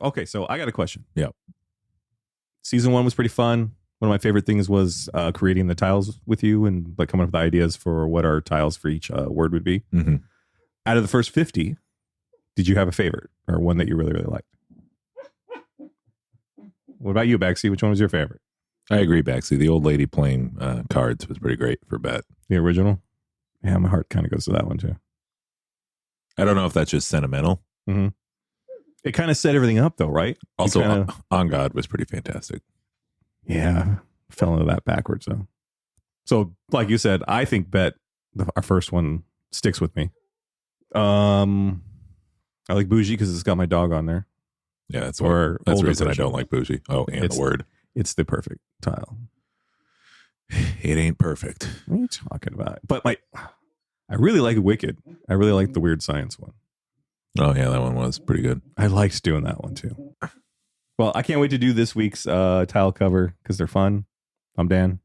Okay, so I got a question. Yep. Season 1 was pretty fun. One of my favorite things was creating the tiles with you and like coming up with ideas for what our tiles for each word would be. Mm-hmm. Out of the first 50, did you have a favorite or one that you really, really liked? What about you, Baxi? Which one was your favorite? I agree, Baxi. The old lady playing cards was pretty great for Bet. The original? Yeah, my heart kind of goes to that one too. I don't know if that's just sentimental. Mm-hmm. It kind of set everything up though, right? Also, kinda... On God was pretty fantastic. Yeah, fell into that backwards though. So, like you said, I think Bet, our first one, sticks with me. I like BOUJEE because it's got my dog on there. Yeah, that's the reason I don't like BOUJEE. Oh, and the word. It's the perfect tile. It ain't perfect. What are you talking about? But I really like Wicked. I really like the Weird Science one. Oh, yeah, that one was pretty good. I liked doing that one too. Well, I can't wait to do this week's tile cover because they're fun. I'm Dan.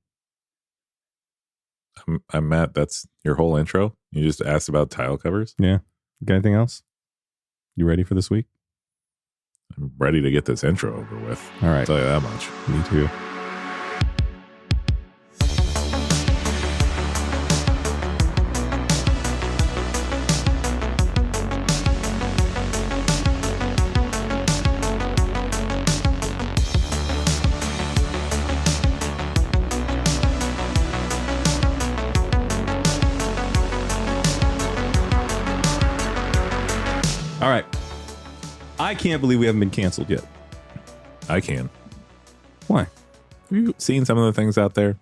I'm Matt. That's your whole intro? You just asked about tile covers? Yeah. Got anything else? You ready for this week? I'm ready to get this intro over with. All right. I'll tell you that much. Me too. All right. I can't believe we haven't been canceled yet. I can. Why? Have you seen some of the things out there?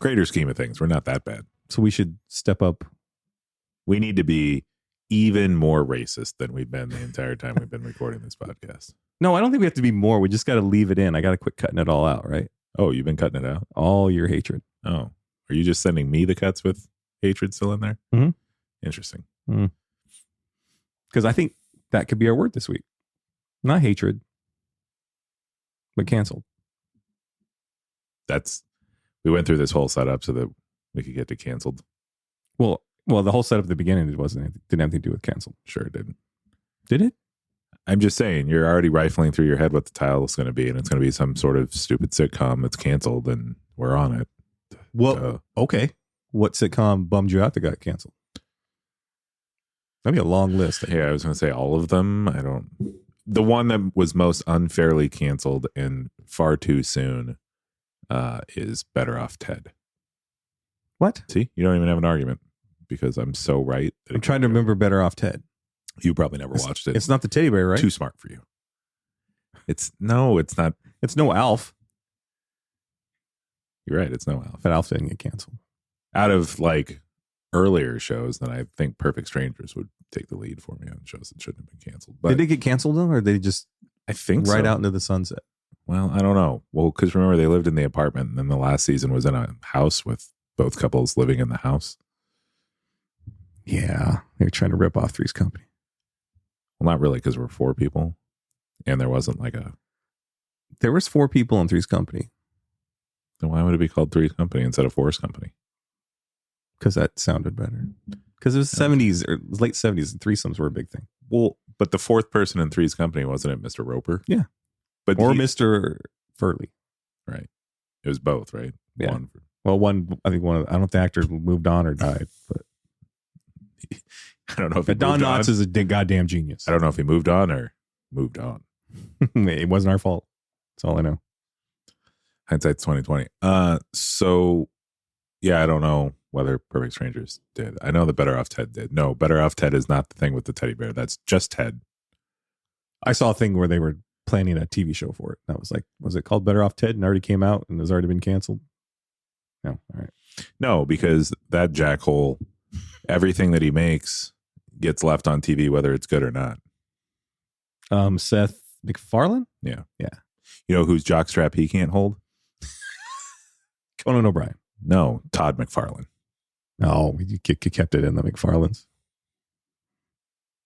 Greater scheme of things, we're not that bad. So we should step up. We need to be even more racist than we've been the entire time we've been recording this podcast. No, I don't think we have to be more. We just got to leave it in. I got to quit cutting it all out, right? Oh, you've been cutting it out? All your hatred. Oh. Are you just sending me the cuts with hatred still in there? Mm-hmm. Interesting. Because I think that could be our word this week. Not hatred, but canceled. We went through this whole setup so that we could get to canceled. Well, the whole setup at the beginning, didn't have anything to do with canceled. Sure it didn't. Did it? I'm just saying, you're already rifling through your head what the title is going to be, and it's going to be some sort of stupid sitcom that's canceled, and we're on it. Well, okay. What sitcom bummed you out that got canceled? That'd be a long list. Yeah, I was going to say all of them. The one that was most unfairly canceled and far too soon is Better Off Ted. What? See, you don't even have an argument because I'm so right. I'm trying to remember Better Off Ted. You probably never watched it. It's not the teddy bear, right? Too smart for you. It's not. It's no Alf. You're right. It's no Alf. But Alf didn't get canceled. Out of like earlier shows, then I think Perfect Strangers would take the lead for me on shows that shouldn't have been canceled. But did they get canceled though, or did they just I think right so. out into the sunset? Well, I don't know. Well, because remember they lived in the apartment, and then the last season was in a house with both couples living in the house. Yeah, they were trying to rip off Three's Company. Well, not really, because we're 4 people, and there wasn't like There was 4 people in Three's Company. Then why would it be called Three's Company instead of Four's Company? Because that sounded better. Because it was 70s or late 70s, and threesomes were a big thing. Well, but the 4th person in Three's Company wasn't it Mr. Roper? Yeah, but Mr. Furley. Right. It was both, right? Yeah. I think one of I don't know if the actor moved on or died, but I don't know if Don Knotts is a goddamn genius. I don't know if he moved on or moved on. It wasn't our fault. That's all I know. Hindsight's 2020. So yeah, I don't know whether Perfect Strangers did. I know the Better Off Ted did. No, Better Off Ted is not the thing with the teddy bear. That's just Ted. I saw a thing where they were planning a TV show for it. That was like, was it called Better Off Ted and already came out and has already been canceled? No. All right. No, because that jackhole, everything that he makes gets left on TV, whether it's good or not. Seth MacFarlane? Yeah. Yeah. You know whose jockstrap he can't hold? Conan O'Brien. No, Todd McFarlane. No, you kept it in the McFarlanes.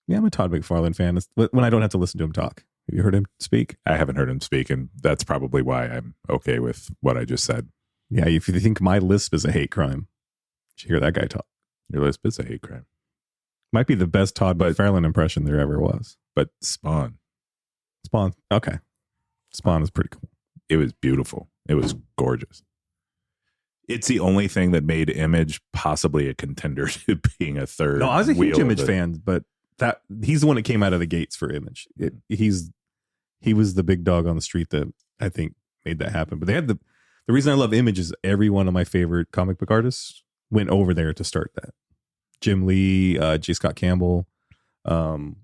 Yeah, I'm a Todd McFarlane fan. It's when I don't have to listen to him talk. Have you heard him speak? I haven't heard him speak, and that's probably why I'm okay with what I just said. Yeah, if you think my lisp is a hate crime, you should hear that guy talk. Your lisp is a hate crime. Might be the best Todd McFarlane impression there ever was. But Spawn. Spawn. Okay. Spawn is pretty cool. It was beautiful. It was gorgeous. It's the only thing that made Image possibly a contender to being a third. No, I was a huge wheel Image fan, but that he's the one that came out of the gates for Image. He was the big dog on the street that I think made that happen. But they had the reason I love Image is every one of my favorite comic book artists went over there to start that. Jim Lee, J. Scott Campbell, Todd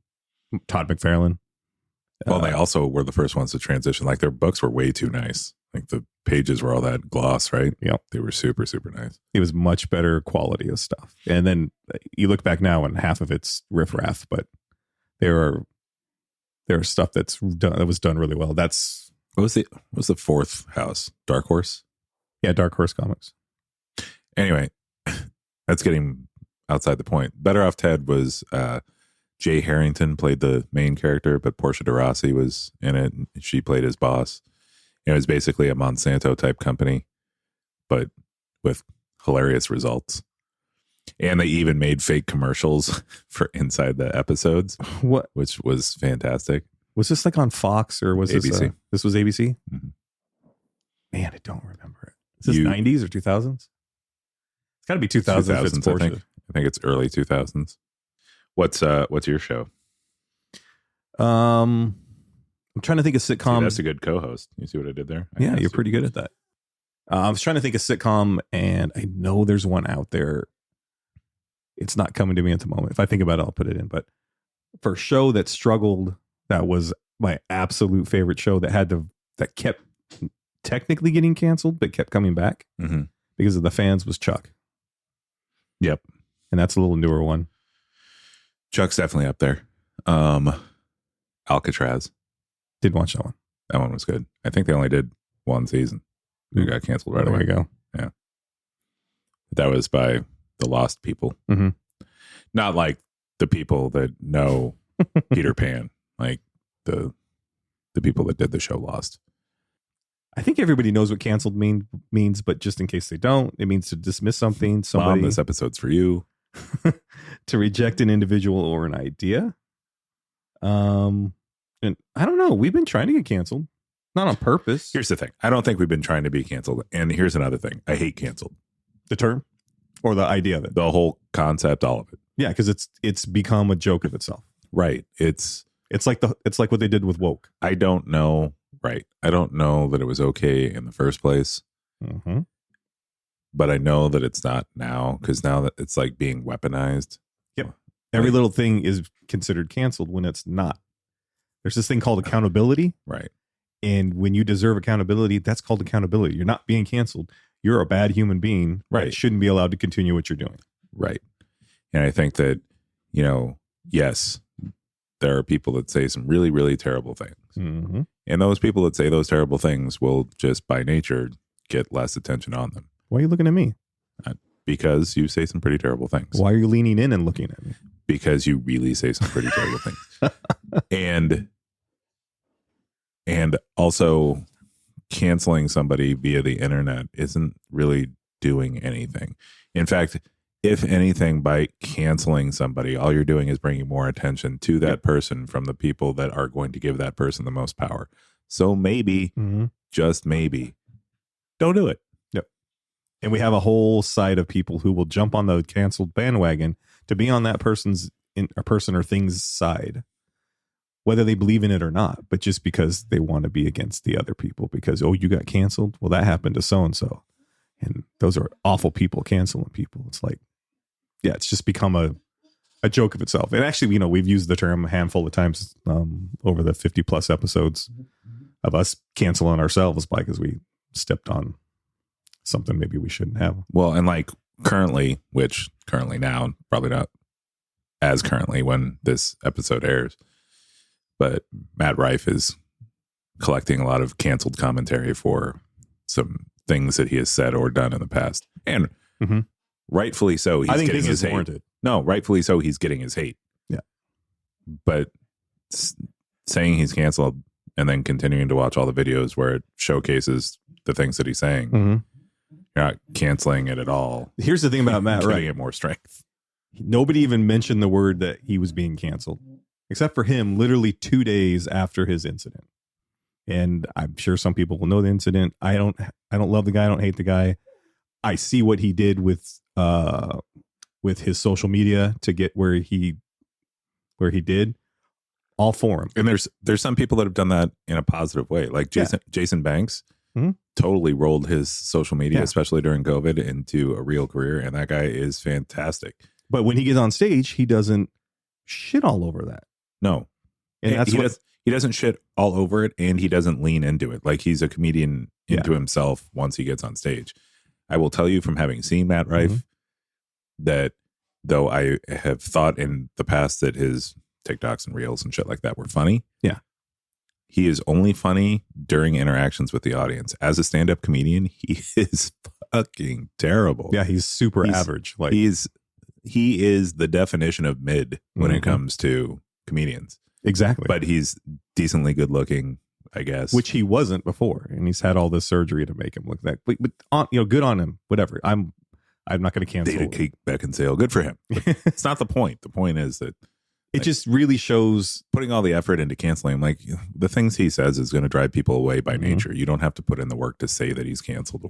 McFarlane. Well, they also were the first ones to transition. Like their books were way too nice. Like the pages were all that gloss, right? Yeah. They were super, super nice. It was much better quality of stuff. And then you look back now and half of it's riffraff, but there are stuff that was done really well. What was the fourth house? Dark Horse? Yeah, Dark Horse Comics. Anyway, that's getting outside the point. Better Off Ted was Jay Harrington played the main character, but Portia de Rossi was in it. She played his boss. It was basically a Monsanto type company, but with hilarious results. And they even made fake commercials for inside the episodes, which was fantastic. Was this like on Fox or was ABC? This was ABC? Mm-hmm. Man, I don't remember it. Is this 90s or 2000s? It's got to be 2000s. If it's Portia. I think it's early 2000s. What's your show? I'm trying to think of sitcoms. See, that's a good co-host. You see what I did there? Yeah, you're pretty good at that. I was trying to think of sitcom, and I know there's one out there. It's not coming to me at the moment. If I think about it, I'll put it in. But for a show that struggled, that was my absolute favorite show that kept technically getting canceled, but kept coming back because of the fans was Chuck. Yep. And that's a little newer one. Chuck's definitely up there. Alcatraz. Did watch that one. That one was good. I think they only did one season. It got canceled right away. There you go. Yeah. That was by the Lost people. Mm-hmm. Not like the people that know Peter Pan, like the people that did the show Lost. I think everybody knows what canceled means, but just in case they don't, it means to dismiss something. Mom, this episode's for you. To reject an individual or an idea. And I don't know. We've been trying to get canceled. Not on purpose. Here's the thing. I don't think we've been trying to be canceled. And here's another thing. I hate canceled. The term? Or the idea of it? The whole concept, all of it. Yeah, because it's become a joke of itself. Right. It's like what they did with woke. I don't know. Right. I don't know that it was okay in the first place. Mm-hmm. But I know that it's not now, because now that it's like being weaponized. Yep. Every little thing is considered canceled when it's not. There's this thing called accountability. Right. And when you deserve accountability, that's called accountability. You're not being canceled. You're a bad human being. Right. That shouldn't be allowed to continue what you're doing. Right. And I think that, yes, there are people that say some really, really terrible things. Mm-hmm. And those people that say those terrible things will just by nature get less attention on them. Why are you looking at me? Because you say some pretty terrible things. Why are you leaning in and looking at me? Because you really say some pretty terrible things. And also canceling somebody via the internet isn't really doing anything. In fact, if anything, by canceling somebody, all you're doing is bringing more attention to that person from the people that are going to give that person the most power. So maybe, just maybe, don't do it. Yep. And we have a whole side of people who will jump on the canceled bandwagon to be on that person or thing's side, whether they believe in it or not, but just because they want to be against the other people because, oh, you got canceled. Well, that happened to so-and-so. And those are awful people canceling people. It's like, yeah, it's just become a joke of itself. And actually, we've used the term a handful of times over the 50 plus episodes of us canceling ourselves because we stepped on something maybe we shouldn't have. Well, and like currently now, probably not as currently when this episode airs, but Matt Rife is collecting a lot of canceled commentary for some things that he has said or done in the past. And rightfully so. I think this is warranted. No, rightfully so. He's getting his hate. Yeah. But saying he's canceled and then continuing to watch all the videos where it showcases the things that he's saying, you're not canceling it at all. Here's the thing about Matt Rife. Giving it more strength. Nobody even mentioned the word that he was being canceled. except for him, literally 2 days after his incident. And I'm sure some people will know the incident. I don't love the guy. I don't hate the guy. I see what he did with his social media to get where he did. All for him. And there's some people that have done that in a positive way, like Jason Banks. Mm-hmm. Totally rolled his social media, especially during COVID, into a real career, and that guy is fantastic. But when he gets on stage, he doesn't shit all over that. No, and that's he doesn't shit all over it, and he doesn't lean into it. Like, he's a comedian into himself once he gets on stage. I will tell you from having seen Matt Rife that though I have thought in the past that his TikToks and reels and shit like that were funny. Yeah. He is only funny during interactions with the audience. As a stand-up comedian, he is fucking terrible. Yeah, he's super average. Like, he is the definition of mid when it comes to comedians. Exactly. But he's decently good looking, I guess. Which he wasn't before, and he's had all this surgery to make him look that. But good on him. Whatever. I'm not going to cancel. Dated Kate Beckinsale. Good for him. But it's not the point. The point is that it just really shows putting all the effort into canceling him. Like, the things he says is going to drive people away by nature. You don't have to put in the work to say that he's canceled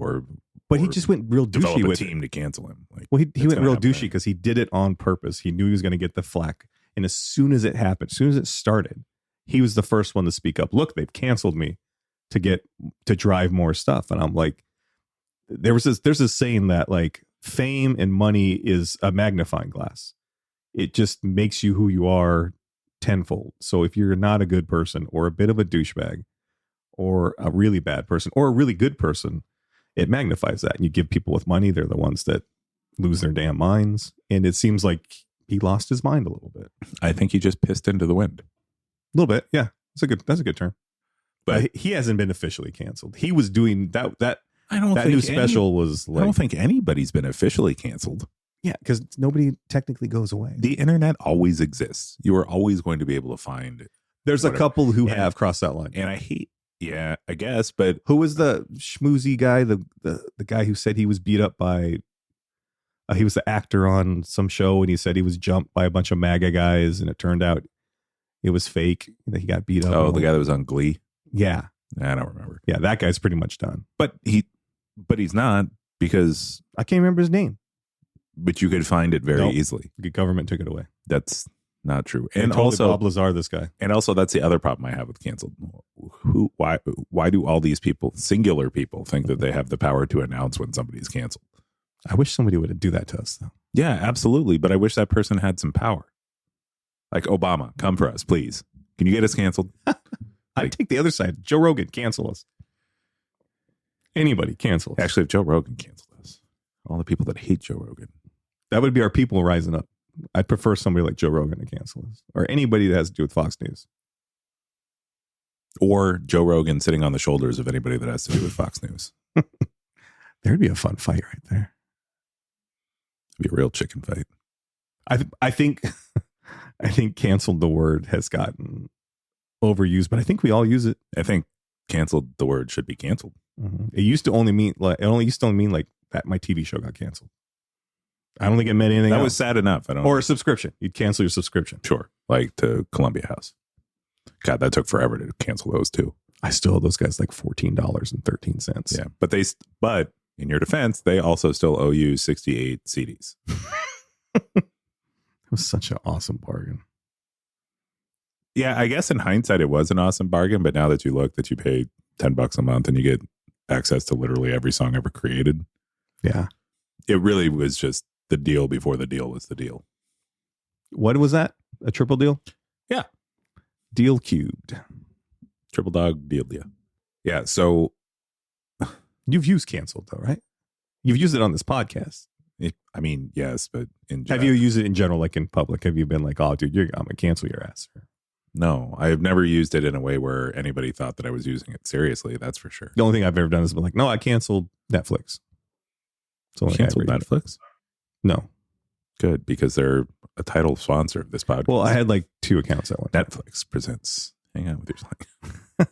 But he just went real douchey with a team to cancel him. Like, he went real douchey because he did it on purpose. He knew he was going to get the flack. And as soon as it happened, as soon as it started, he was the first one to speak up. Look, they've canceled me to drive more stuff. And I'm like, there's this saying that, like, fame and money is a magnifying glass. It just makes you who you are tenfold. So if you're not a good person, or a bit of a douchebag, or a really bad person, or a really good person, it magnifies that. And you give people with money, they're the ones that lose their damn minds. And it seems like he lost his mind a little bit. I think he just pissed into the wind. A little bit, yeah. That's a good term. But he hasn't been officially canceled. He was doing that. I don't that think new special was like, I don't think anybody's been officially canceled. Yeah, because nobody technically goes away. The internet always exists. You are always going to be able to find. There's a couple who have crossed that line, and I hate. Yeah, I guess. But who was the schmoozy guy? The guy who said he was beat up by. He was the actor on some show, and he said he was jumped by a bunch of MAGA guys, and it turned out it was fake. That he got beat up. Oh, the guy that was on Glee. Yeah, I don't remember. Yeah, that guy's pretty much done. But he's not, because I can't remember his name. But you could find it very easily. The government took it away. That's not true. And also Bob Lazar, this guy. And also, that's the other problem I have with canceled. Why do all these people, singular people, think that they have the power to announce when somebody's canceled? I wish somebody would do that to us, though. Yeah, absolutely. But I wish that person had some power. Like, Obama, come for us, please. Can you get us canceled? I'd take the other side. Joe Rogan, cancel us. Anybody, cancel us. Actually, if Joe Rogan canceled us, all the people that hate Joe Rogan. That would be our people rising up. I'd prefer somebody like Joe Rogan to cancel us, or anybody that has to do with Fox News. Or Joe Rogan sitting on the shoulders of anybody that has to do with Fox News. There'd be a fun fight right there. It'd be a real chicken fight. I think canceled, the word, has gotten overused, but I think we all use it. I think canceled, the word, should be canceled. Mm-hmm. It used to only mean like that my TV show got canceled. I don't think it meant anything that else. was sad enough. Or a subscription. You'd cancel your subscription. Sure. Like to Columbia House. God, that took forever to cancel those too. I still owe those guys like $14.13. Yeah. But in your defense, they also still owe you 68 CDs. It was such an awesome bargain. Yeah, I guess in hindsight, it was an awesome bargain. But now that you look, that you pay $10 a month and you get access to literally every song ever created. Yeah. It really was just the deal before the deal was the deal. What was that? A triple deal? Yeah. Deal cubed. Triple dog deal. Yeah. So you've used canceled though, right? You've used it on this podcast. I mean, yes, but have you used it in general, like in public? Have you been like, oh, dude, I'm gonna cancel your ass? No, I have never used it in a way where anybody thought that I was using it seriously. That's for sure. The only thing I've ever done is been like, no, I canceled Netflix. Canceled Netflix? No. Good, because they're a title sponsor of this podcast. Well, I had like 2 accounts at one time. Netflix presents Hang Out with Your Slang.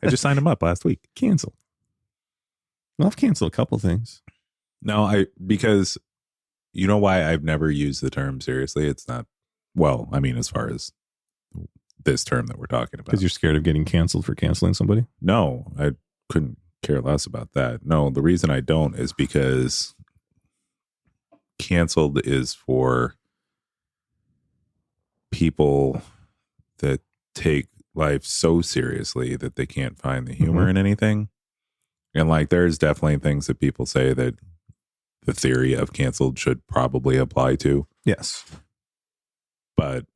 I just signed them up last week. Canceled. Well, I've canceled a couple things. No, because you know why I've never used the term seriously? It's not, well, I mean, as far as this term that we're talking about. Because you're scared of getting canceled for canceling somebody? No, I couldn't care less about that. No, the reason I don't is because canceled is for people that take life so seriously that they can't find the humor in anything. And like, there's definitely things that people say that the theory of canceled should probably apply to. Yes. But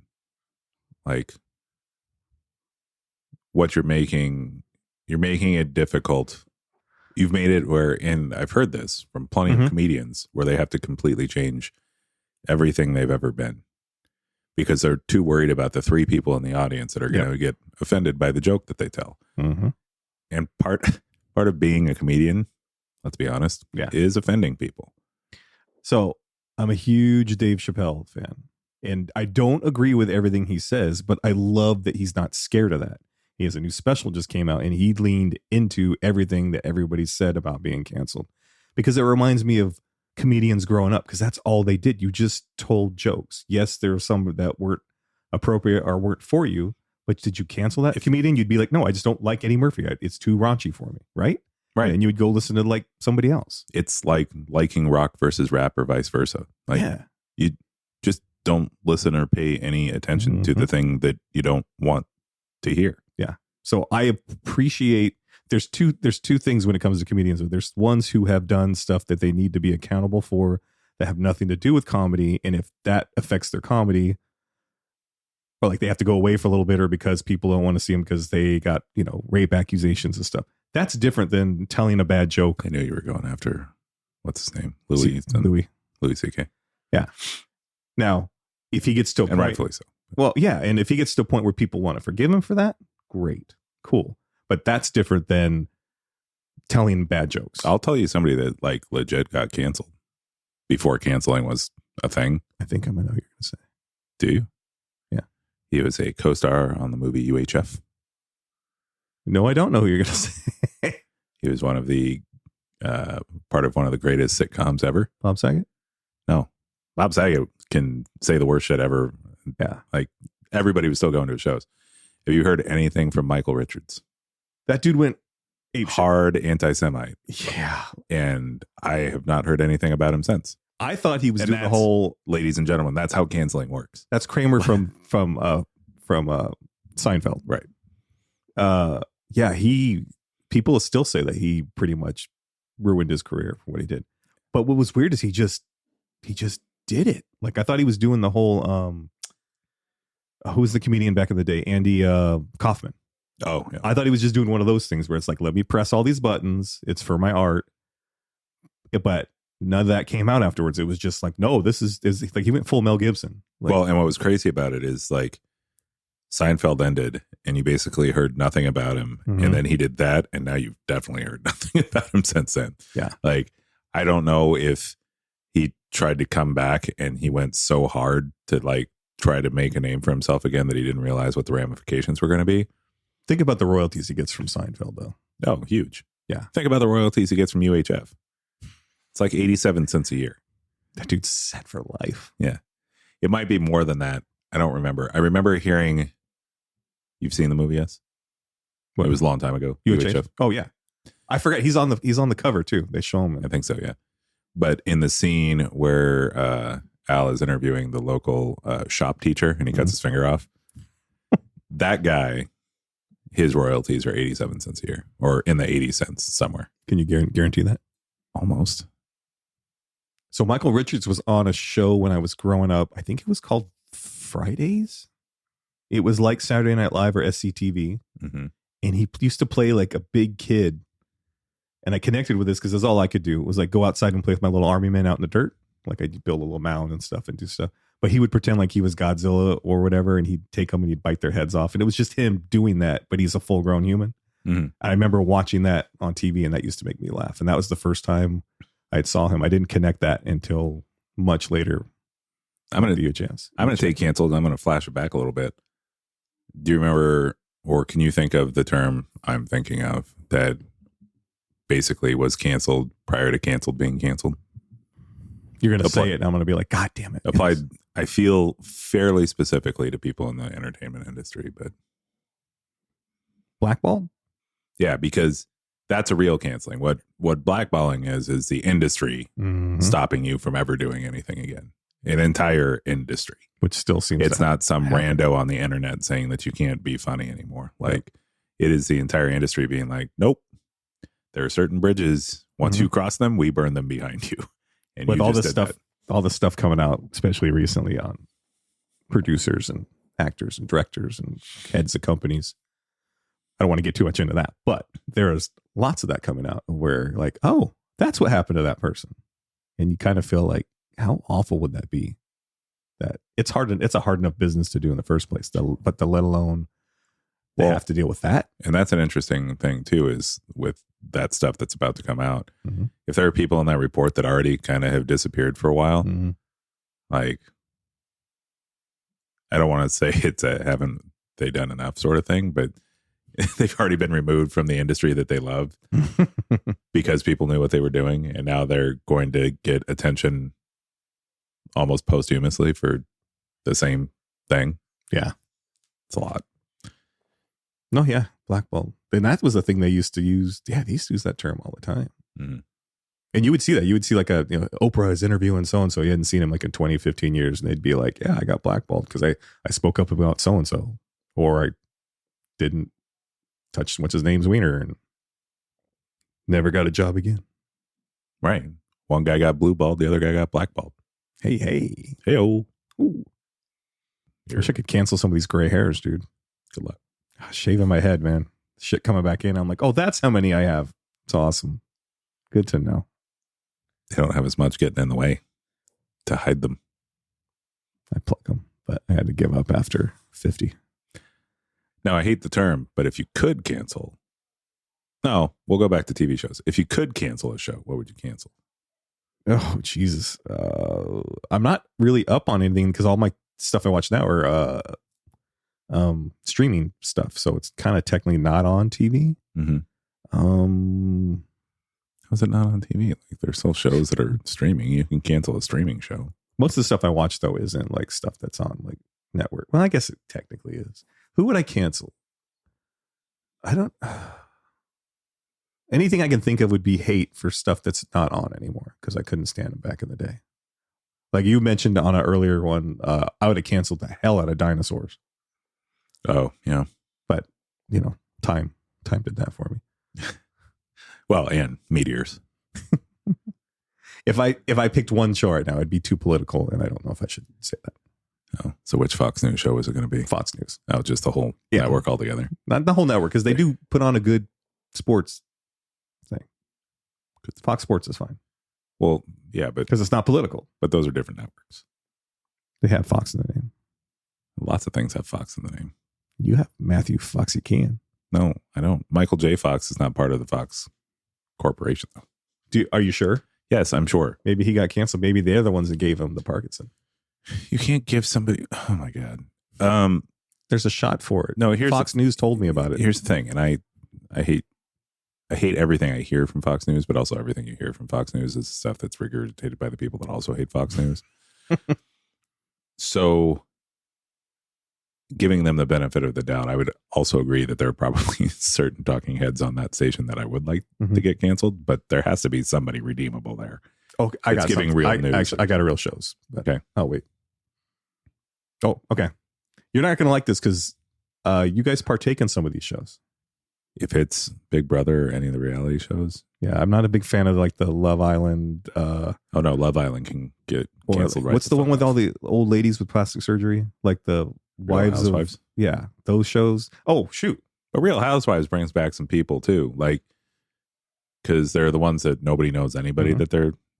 like, what you're making it difficult. You've made it where, and I've heard this from plenty of comedians, where they have to completely change everything they've ever been because they're too worried about the 3 people in the audience that are going to get offended by the joke that they tell. And part of being a comedian, let's be honest, is offending people. So I'm a huge Dave Chappelle fan, and I don't agree with everything he says, but I love that he's not scared of that. He has a new special just came out, and he leaned into everything that everybody said about being canceled, because it reminds me of comedians growing up, because that's all they did. You just told jokes. Yes, there were some that weren't appropriate or weren't for you, but did you cancel that comedian? You'd be like, no, I just don't like Eddie Murphy. It's too raunchy for me, right? Right. And you would go listen to like somebody else. It's like liking rock versus rap or vice versa. Like, you just don't listen or pay any attention to the thing that you don't want to hear. Yeah. So I appreciate there's two things when it comes to comedians. There's ones who have done stuff that they need to be accountable for that have nothing to do with comedy. And if that affects their comedy, or like they have to go away for a little bit, or because people don't want to see them because they got, rape accusations and stuff. That's different than telling a bad joke. I knew you were going after, what's his name? Louis C.K. Yeah. Now, if he gets to a and point, rightfully so. Well, yeah. And if he gets to a point where people want to forgive him for that, great. Cool. But that's different than telling bad jokes. I'll tell you somebody that like legit got canceled before canceling was a thing. I think I'm going to know what you're going to say. Do you? Yeah. He was a co-star on the movie UHF. No, I don't know who you're going to say. He was one of the part of one of the greatest sitcoms ever. Bob Saget? No. Bob Saget can say the worst shit ever. Yeah. Like, everybody was still going to his shows. Have you heard anything from Michael Richards? That dude went ape hard anti-Semite. Yeah. And I have not heard anything about him since. I thought he was doing the whole, ladies and gentlemen, that's how canceling works. That's Kramer from Seinfeld. Right. Yeah, people still say that he pretty much ruined his career for what he did. But what was weird is he just did it. Like, I thought he was doing the whole who was the comedian back in the day? Andy Kaufman. Oh, yeah. I thought he was just doing one of those things where it's like, let me press all these buttons. It's for my art. But none of that came out afterwards. It was just like, no, this is like he went full Mel Gibson. Like, well, and what was crazy about it is like Seinfeld ended and you basically heard nothing about him. And then he did that. And now you've definitely heard nothing about him since then. Yeah. Like, I don't know if he tried to come back and he went so hard to like try to make a name for himself again that he didn't realize what the ramifications were going to be. Think about the royalties he gets from Seinfeld, though. Oh, huge. Yeah. Think about the royalties he gets from UHF. It's like 87 cents a year. That dude's set for life. Yeah. It might be more than that. I don't remember. I remember hearing, you've seen the movie, yes? What? It was a long time ago. UHF. Oh, yeah. I forgot. He's on the cover, too. They show him. I think so, yeah. But in the scene where Al is interviewing the local shop teacher and he cuts his finger off, that guy, his royalties are 87 cents a year, or in the 80 cents somewhere. Can you guarantee that? Almost. So Michael Richards was on a show when I was growing up. I think it was called Fridays. It was like Saturday Night Live or SCTV. And he used to play like a big kid. And I connected with this because that's all I could do was like go outside and play with my little army men out in the dirt. Like I'd build a little mound and stuff and do stuff. But he would pretend like he was Godzilla or whatever. And he'd take them and he'd bite their heads off. And it was just him doing that. But he's a full grown human. I remember watching that on TV and that used to make me laugh. And that was the first time I saw him. I didn't connect that until much later. I'm going to give you a chance. I'm going to take canceled. I'm going to flash it back a little bit. Do you remember, or can you think of the term I'm thinking of that basically was canceled prior to canceled being canceled? You're going to say it, and I'm going to be like, God damn it. Applied, I feel, fairly specifically to people in the entertainment industry, but blackballed? Yeah, because that's a real canceling. What blackballing is the industry stopping you from ever doing anything again. An entire industry. Which still seems it's not some rando on the internet saying that you can't be funny anymore. Like, it is the entire industry being like, nope, there are certain bridges. Once you cross them, we burn them behind you. And with you all just this did stuff, that. all the stuff coming out, especially recently on producers and actors and directors and heads of companies. I don't want to get too much into that, but there is lots of that coming out where like, oh, that's what happened to that person. And you kind of feel like, how awful would that be? That it's a hard enough business to do in the first place, but let alone they have to deal with that. And that's an interesting thing too, is with that stuff that's about to come out. If there are people in that report that already kind of have disappeared for a while, like, I don't want to say it's a haven't they done enough sort of thing, but they've already been removed from the industry that they loved because people knew what they were doing, and now they're going to get attention almost posthumously for the same thing. Yeah, it's a lot. No, yeah, blackball. And that was the thing they used to use. Yeah, they used to use that term all the time. And you would see that. You would see like Oprah is interviewing so-and-so. You hadn't seen him like in 20, 15 years. And they'd be like, yeah, I got blackballed because I spoke up about so-and-so. Or I didn't touch what's his name's wiener and never got a job again. Right. One guy got blue balled. The other guy got blackballed. Hey. Hey-oh. I wish I could cancel some of these gray hairs, dude. Good luck. Shaving my head, man. Shit coming back in. I'm like, oh, that's how many I have. It's awesome. Good to know. They don't have as much getting in the way to hide them. I pluck them, but I had to give up after 50. Now, I hate the term, but if you could cancel... No, we'll go back to TV shows. If you could cancel a show, what would you cancel? Oh, Jesus. I'm not really up on anything because all my stuff I watch now are streaming stuff. So it's kind of technically not on TV. How's it not on TV? Like, there's still shows that are streaming. You can cancel a streaming show. Most of the stuff I watch, though, isn't like stuff that's on like network. Well, I guess it technically is. Who would I cancel? I don't... Anything I can think of would be hate for stuff that's not on anymore because I couldn't stand them back in the day. Like you mentioned on an earlier one, I would have canceled the hell out of dinosaurs. Oh, yeah. But, time did that for me. Well, and meteors. If I picked one show right now, it'd be too political, and I don't know if I should say that. Oh, so which Fox News show is it going to be? Fox News. Oh, just the whole network altogether. Not the whole network, because they do put on a good sports thing. Fox Sports is fine. Well, yeah, but because it's not political. But those are different networks. They have Fox in the name. Lots of things have Fox in the name. You have Matthew Foxy Can. No, I don't. Michael J. Fox is not part of the Fox Corporation, though. Are you sure? Yes, I'm sure. Maybe he got canceled. Maybe they're the ones that gave him the Parkinson. You can't give somebody... Oh, my God. There's a shot for it. No, here's Fox News told me about it. Here's the thing, and I hate everything I hear from Fox News, but also everything you hear from Fox News is stuff that's regurgitated by the people that also hate Fox News. So, giving them the benefit of the doubt, I would also agree that there are probably certain talking heads on that station that I would like to get canceled, but there has to be somebody redeemable there. Oh, I got giving real news. Actually, I got a real shows. Okay. Oh, wait. Oh, okay. You're not going to like this because you guys partake in some of these shows. If it's Big Brother or any of the reality shows. Yeah, I'm not a big fan of like the Love Island. Oh, no, Love Island can get canceled. What's the one with all the old ladies with plastic surgery? Like the Wives of... Yeah, those shows. Oh, shoot. But Real Housewives brings back some people too. Like, because they're the ones that nobody knows anybody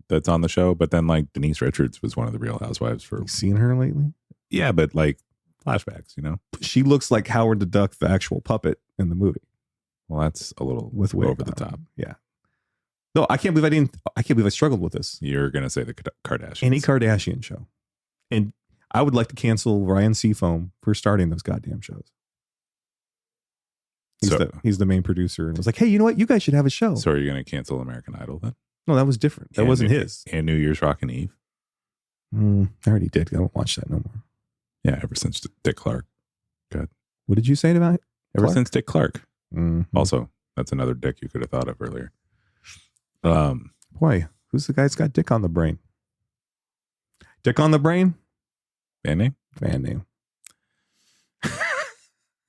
that's on the show. But then like Denise Richards was one of the Real Housewives for... You seen her lately? Yeah, but like flashbacks, She looks like Howard the Duck, the actual puppet in the movie. Well, that's a little with over the top. Yeah. No, I can't believe I struggled with this. You're going to say the Kardashians. Any Kardashian show. And I would like to cancel Ryan Seafoam for starting those goddamn shows. He's the main producer and was like, hey, you know what? You guys should have a show. So are you going to cancel American Idol then? No, that was different. That wasn't his. And New Year's Rockin' Eve? I already did. I don't watch that no more. Yeah, ever since Dick Clark. God. What did you say about it? Ever since Dick Clark. Mm-hmm. Also, that's another dick you could have thought of earlier. Boy, who's the guy that's got Dick on the brain? Dick on the brain? Band name? Band name.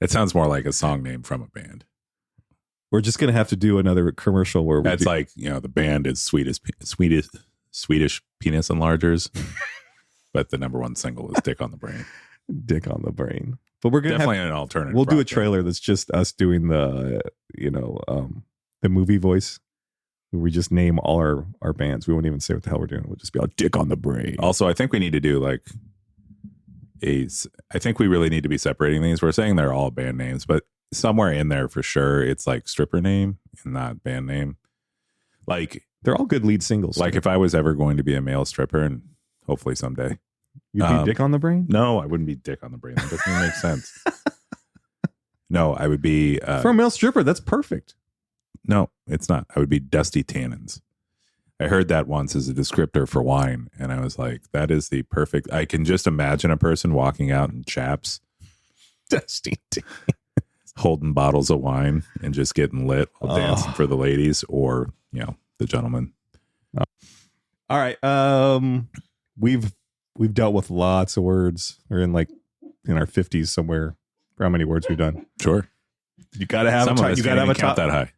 It sounds more like a song name from a band. We're just gonna have to do another commercial where That's like, the band is Swedish penis enlargers, but the number one single is Dick on the Brain. Dick on the Brain. But we're gonna definitely an alternative. We'll do a trailer that's just us doing the the movie voice. Where we just name all our bands. We won't even say what the hell we're doing. We'll just be like Dick on the Brain. Also, I think we need to do I think we really need to be separating these. We're saying they're all band names, but somewhere in there for sure it's like stripper name and not band name. Like they're all good lead singles. Like if I was ever going to be a male stripper, and hopefully someday, you'd be Dick on the Brain. No, I wouldn't be Dick on the Brain. That doesn't even make sense. No, I would be for a male stripper. That's perfect. No, it's not. I would be Dusty Tannins. I heard that once as a descriptor for wine, and I was like, that is the perfect. I can just imagine a person walking out in chaps, Dusty Tannins, holding bottles of wine and just getting lit while dancing for the ladies or, the gentlemen. All right. We've dealt with lots of words. We're in our 50s somewhere for how many words we've done. Sure. You got to have some of us. You got to have a count that high.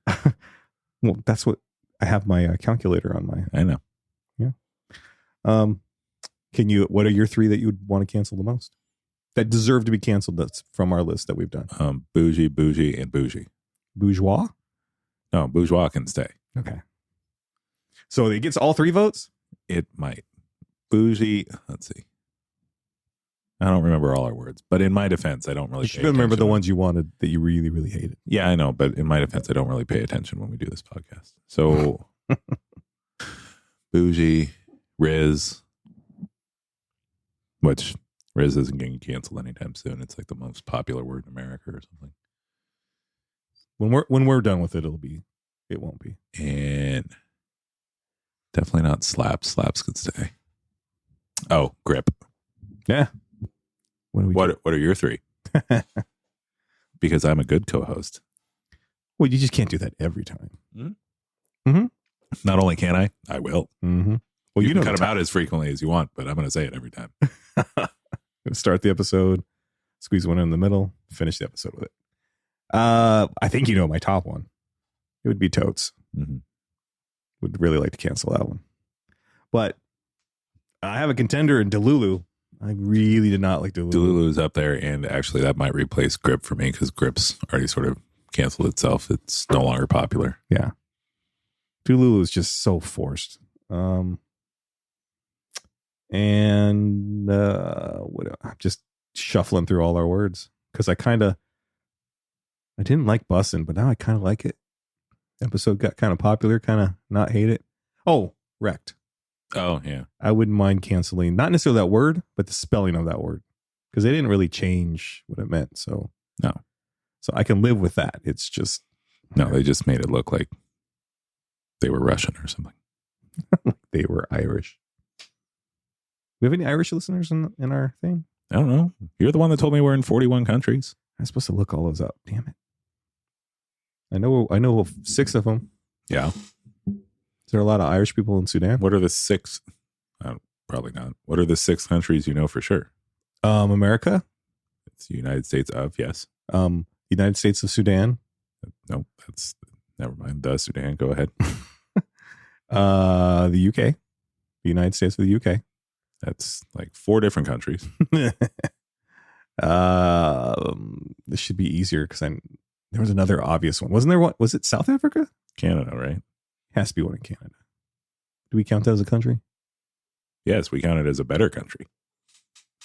Well, that's what I have my calculator on my. I know. Yeah. What are your three that you would want to cancel the most? That deserve to be canceled. That's from our list that we've done. Boujee, and bougie. Bourgeois? No, bourgeois can stay. Okay. So it gets all three votes? It might. Boujee, let's see. I don't remember all our words, but in my defense, I don't really. You should remember the ones you wanted that you really, really hated. Yeah, I know, but in my defense, I don't really pay attention when we do this podcast. So, Boujee, RIZZ, which RIZZ isn't getting canceled anytime soon. It's like the most popular word in America or something. When we're done with it, it won't be. And definitely not slaps. Slaps could stay. Oh, grip. Yeah. What are your three? Because I'm a good co-host. Well, you just can't do that every time. Mm-hmm. Mm-hmm. Not only can I will. Mm-hmm. Well, you can cut them out as frequently as you want, but I'm going to say it every time. Start the episode, squeeze one in the middle, finish the episode with it. I think my top one. It would be Totes. Mm-hmm. Would really like to cancel that one. But I have a contender in DELULU. I really did not like DELULU. DELULU's up there, and actually that might replace Grip for me because Grip's already sort of canceled itself. It's no longer popular. Yeah. DELULU is just so forced. I'm just shuffling through all our words because I didn't like Bussin', but now I kind of like it. Episode got kind of popular, kind of not hate it. Oh, Wrecked. Oh, yeah. I wouldn't mind canceling, not necessarily that word, but the spelling of that word. Because they didn't really change what it meant. So, no. So I can live with that. It's just. No, they just made it look like they were Russian or something. They were Irish. We have any Irish listeners in our thing? I don't know. You're the one that told me we're in 41 countries. I'm supposed to look all those up. Damn it. I know of 6 of them. Yeah. Is there a lot of Irish people in Sudan? What are the 6? Probably not. What are the 6 countries you know for sure? America. It's the United States of, yes. United States of Sudan. No, that's never mind. The Sudan. Go ahead. The UK. The United States of the UK. That's like 4 different countries. This should be easier because there was another obvious one. Wasn't there one? Was it South Africa? Canada, right? Has to be one in Canada. Do we count that as a country? Yes, we count it as a better country.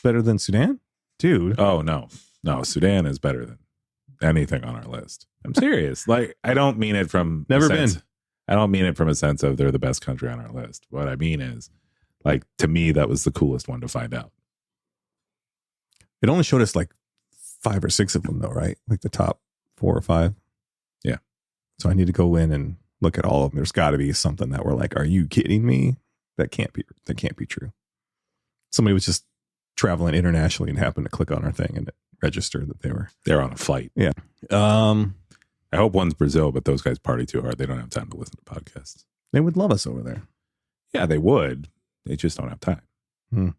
Better than Sudan? Dude. Oh, no. No, Sudan is better than anything on our list. I'm serious. I don't mean it from never been. I don't mean it from a sense of they're the best country on our list. What I mean is, to me, that was the coolest one to find out. It only showed us 5 or 6 of them though, right? The top 4 or 5. Yeah. So I need to go in and look at all of them. There's got to be something that we're are you kidding me? That can't be true. somebody was just traveling internationally and happened to click on our thing and it registered that they're on a flight. Yeah. I hope one's Brazil, but those guys party too hard. They don't have time to listen to podcasts. They would love us over there. Yeah, they would. They just don't have time. Too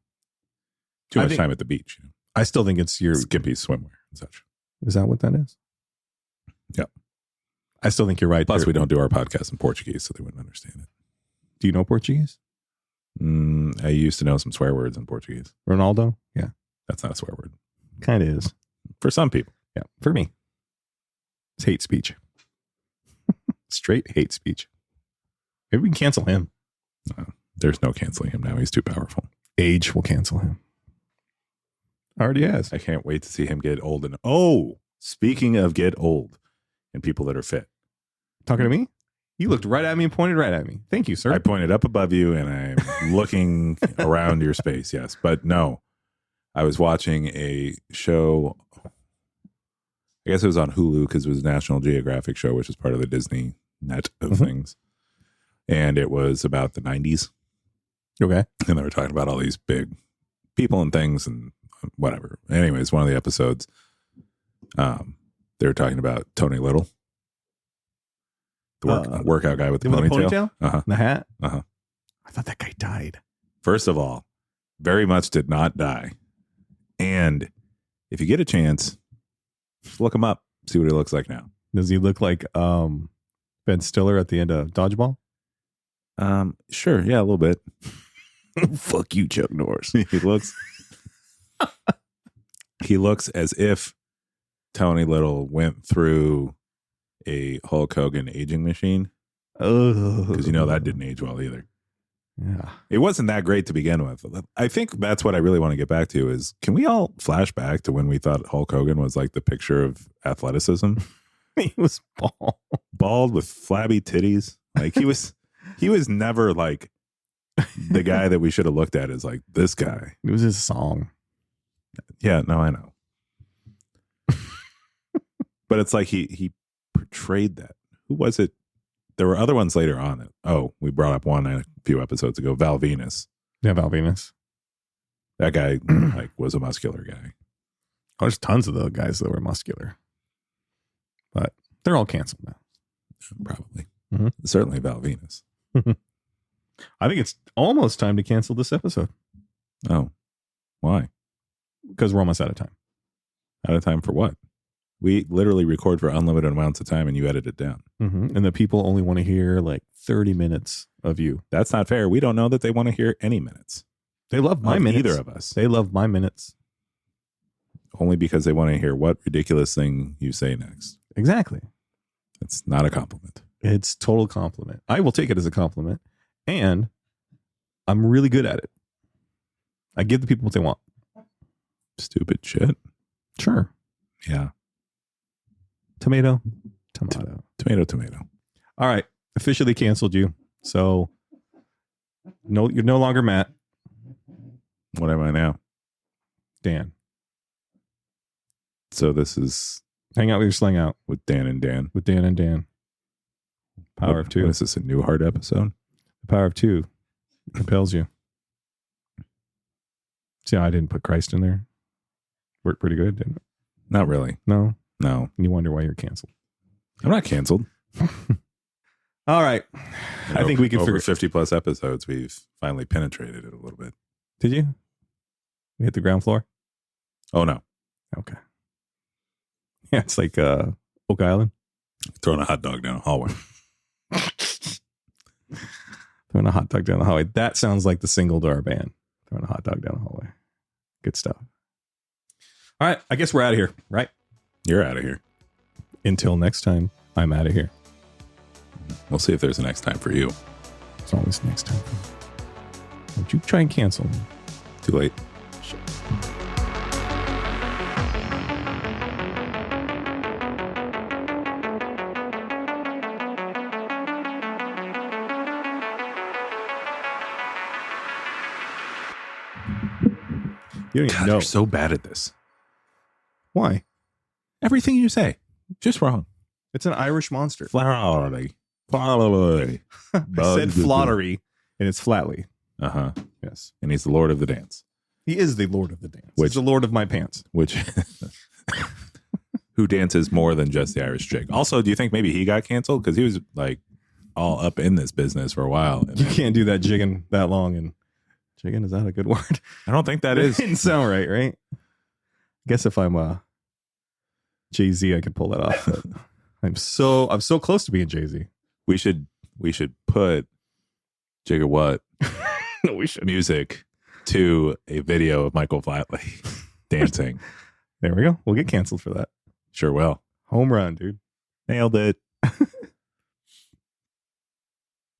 much time at the beach. You know? I still think it's your skimpy swimwear and such. Is that what that is? Yeah. I still think you're right. Plus, we don't do our podcast in Portuguese, so they wouldn't understand it. Do you know Portuguese? I used to know some swear words in Portuguese. Ronaldo? Yeah. That's not a swear word. Kind of is. For some people. Yeah. For me. It's hate speech. Straight hate speech. Maybe we can cancel him. No, there's no canceling him now. He's too powerful. Age will cancel him. Already has. I can't wait to see him get old. And speaking of get old and people that are fit. Talking to me? You looked right at me and pointed right at me. Thank you, sir. I pointed up above you and I'm looking around your space. Yes. But no, I was watching a show. I guess it was on Hulu because it was a National Geographic show, which is part of the Disney net of things. And it was about the 90s. Okay. And they were talking about all these big people and things and whatever. Anyways, one of the episodes, they were talking about Tony Little, the workout guy with the ponytail. The hat? I thought that guy died. First of all, very much did not die. And if you get a chance, just look him up, see what he looks like now. Does he look like Ben Stiller at the end of Dodgeball? Sure. Yeah, a little bit. Fuck you, Chuck Norris. He looks as if Tony Little went through a Hulk Hogan aging machine. Because that didn't age well either. Yeah. It wasn't that great to begin with. I think that's what I really want to get back to is, can we all flash back to when we thought Hulk Hogan was like the picture of athleticism? He was bald with flabby titties. Like he was never like the guy that we should have looked at as like this guy. It was his song. Yeah, no, I know. But it's like he portrayed that. Who was it? There were other ones later on. We brought up one a few episodes ago. Val Venus. Yeah, Val Venus. That guy was a muscular guy. Oh, there's tons of those guys that were muscular. But they're all canceled now. Probably. Certainly Val Venus. I think it's almost time to cancel this episode. Oh, why? Because we're almost out of time. Out of time for what? We literally record for unlimited amounts of time and you edit it down. And the people only want to hear like 30 minutes of you. That's not fair. We don't know that they want to hear any minutes. They love my minutes. Either of us. They love my minutes. Only because they want to hear what ridiculous thing you say next. Exactly. It's not a compliment. It's total compliment. I will take it as a compliment. And I'm really good at it. I give the people what they want. Stupid shit. Sure. Yeah. Tomato. Tomato. All right. Officially canceled you. So no, you're no longer Matt. What am I now? Dan. So this is Hang Out with Your Slang Out. With Dan and Dan. With Dan and Dan. Power of two. What is this, a Newhart episode? The power of two compels you. See, I didn't put Christ in there. Worked pretty good, didn't it? Not really. No. And you wonder why you're canceled. I'm not canceled. All right. I think we can over 50 plus episodes. We've finally penetrated it a little bit. Did you? We hit the ground floor? Oh, no. Okay. Yeah, it's like Oak Island. Throwing a hot dog down a hallway. Throwing a hot dog down the hallway. That sounds like the single to our band. Throwing a hot dog down the hallway. Good stuff. All right. I guess we're out of here, right? You're out of here. Until next time, I'm out of here. We'll see if there's a next time for you. There's always next time for me. Don't you try and cancel me. Too late. Shit. You don't even know. You're so bad at this. Why? Everything you say, just wrong. It's an Irish monster. Flattery. I said flattery, and it's flatly. Uh-huh. Yes. And he's the Lord of the Dance. He is the Lord of the dance. Which- He's the Lord of my pants. which who dances more than just the Irish jig. Also, do you think maybe he got canceled because he was like all up in this business for a while? And You can't do that jigging that long. And jigging, is that a good word? I don't think that It is. didn't sound right, right? I guess if I'm Jay-Z, I could pull that off. But I'm so close to being Jay-Z. We should put Jigga What No, we should. music to a video of Michael Flatley dancing. There we go. We'll get canceled for that. Sure will. Home run, dude. Nailed it.